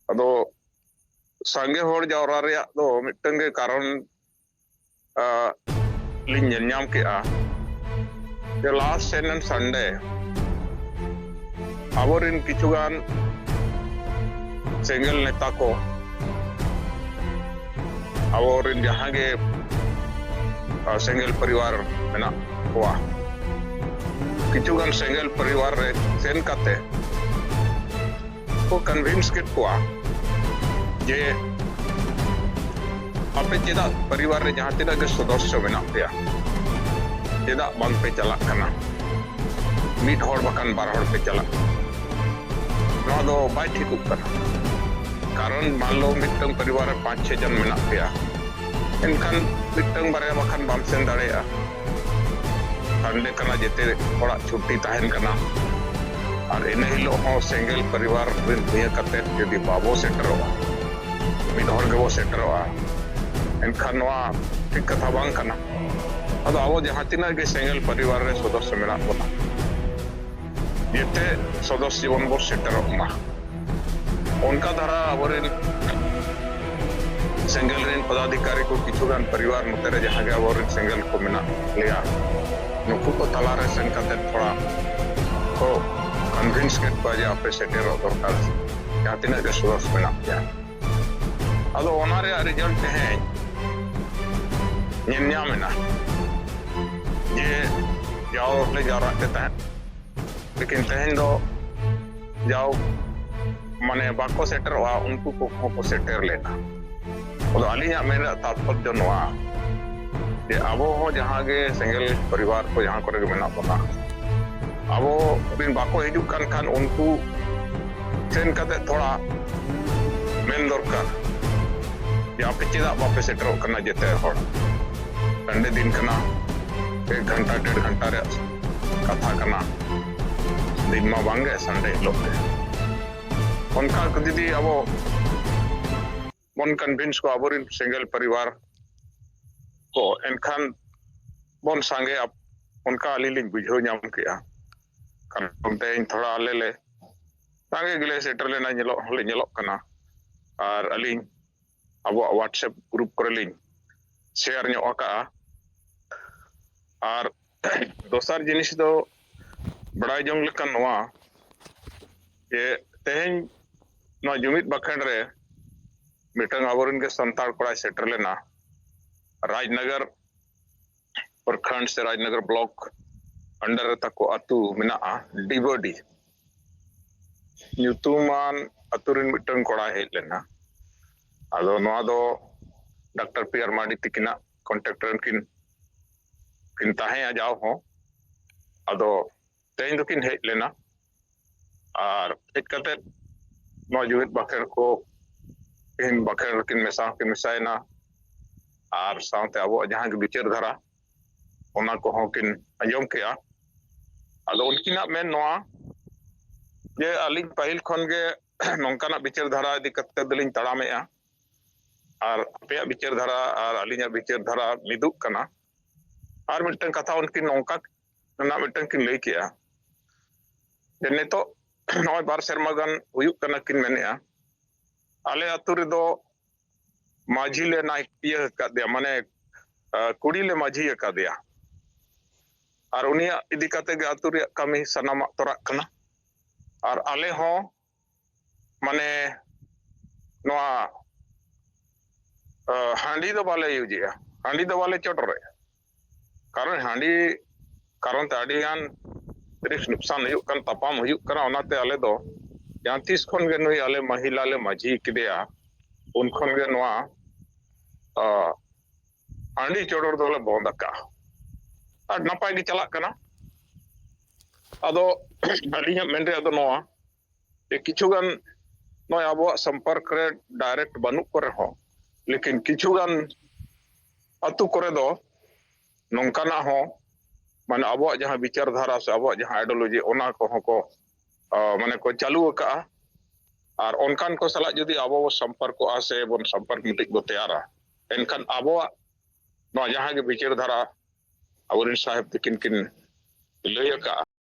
अदो संगे होड़ जावरा रे दो मिटंग के कारण लिंग nyam के the last Sunday aborin kichugan single neta ko aborin jahan ge single परिवार मेना हुआ किचुगन single परिवार रे सेन काते को कन्विंस किट हुआ जे आपे चेदा परिवार रे जहां तिना के सदस्य मेना पेया चेदा बांग पे चला कना मिट होड़ बकान बार होड़ पे चला नवा दो बाय ठिकुक कना कारण मान लो मिटंग परिवार रे 5-6 जन मेना पेया इनखान मिटंग बारे बखान बाम सेन दाड़ेया संडे कना जेते थोड़ा छुट्टी तहन कना और इन हिलो हो सिंगल परिवार रे भैया कते यदि बाबो सेटरवा मिट होड़ के वो सेटरवा इनखान नवा ठीक कथा बांग कना अदो आवो जहां तिना के सिंगल परिवार रे सदस्य मेना बोला येते सदस्य जीवन बो सेटरमा उनका धारा आवरेन सिंगल रेन पदाधिकारी को किछुगान परिवार नोतेरे जहां के आवरेन सिंगल को मेना लिया नुकु को तलारे सेन कते थोड़ा को कन्विंस के बाजे आपे सेटेरो दरकार जहां तिना के सदस्य मेना या अदो ओनारे रिजल्ट है nyenya mena ये जाओ ले जाओ रखते हैं लेकिन तहन दो जाओ माने बाको सेटर हुआ उनको को सेटर लेना और अलिया मेरा तात्पर्य नवा ये अबो हो जहां के सिंगल परिवार को जहां करे मेना बना अबो बिन बाको हिजुक खान उनको सेन कते थोड़ा मेन दरकार या पे चेदा बापे सेटर करना जेते होड़ संडे दिन कना 1 घंटा 1.5 घंटा रे कथा कना दिन मा बांगे संडे लोग उनका दीदी अब मन कन्विंस को अब सिंगल परिवार को एनखान बन संगे अब उनका अलीलिंग बुझो नाम किया कारण तेन थोड़ा आले ले संगे गिले सेटर लेना नेलो कना और अलिंग अब व्हाट्सएप ग्रुप करे लिंग शेयर ᱧᱚᱜ ᱟᱠᱟᱜᱼᱟ और दोसर जिनिस दो बड़ाई जंग लेकन नवा जे तेहन नवा जुमित बखंड रे मिटंग आवरन के संताल कोड़ा सेटर लेना राजनगर प्रखंड से राजनगर ब्लॉक अंडर तक अतु मेना डिबोडी ᱧᱩᱛᱩᱢᱟᱱ अतुरिन मिटंग कोड़ा हेज लेना आदो नवा दो डॉक्टर पीआर मार्डी तिकिना कॉन्ट्रैक्टर किन ताहे जाओ हो अदो तेन दो किन हेज लेना और हेज कते मौजूद बखेर को किन बखेर किन मिसायना और साथे अब जहां के विचार धारा ओना को हो किन अंजम केया अदो उनकिना मेन नवा जे अलिंग पहिल खन के नोंकाना विचार धारा इदी कते दलिंग तड़ामेया और पे विचार धारा और अलिंगा विचार धारा मिदुक कना और मिटन कथा उनकी नौका ना मिटन किन लई किया जने तो नय बार शर्मा गन हुयुक कना किन मेनेया आले अतु रे दो माझी ले ना पिया का दे माने कुड़ी ले माझी का दिया और उनिया इदी कते के अतु रे कमी सनामा तोरा कना और आले हो माने नोआ हांडी दो बाले यूजिया हांडी दो बाले चोटरे कारण हांडी कारण ताड़ियान रिक्स नुकसान हुयुक कन तपाम हुयुक कना ओनाते आले दो जहां तीस खन गे नुई आले महिला ले माझी किदेया उन खन गे नोआ हांडी चोटर दोले बोंदका और नपाय गे चला कना अदो अलिया मेन रे अदो नोआ ए किछुगान नोय आबो संपर्क रे डायरेक्ट बनुक करे हो लेकिन किछुगान अतु करे दो नौकाना हो माने अब जहां विचार धारा से अब जहां आइडियोलॉजी ओना को माने को चालू का और उनकान को सला यदि अब संपर्क से बन संपर्क मिटिक बो तैयारा एनखान अब जहां के विचार धारा अब साहेब किन किन लय का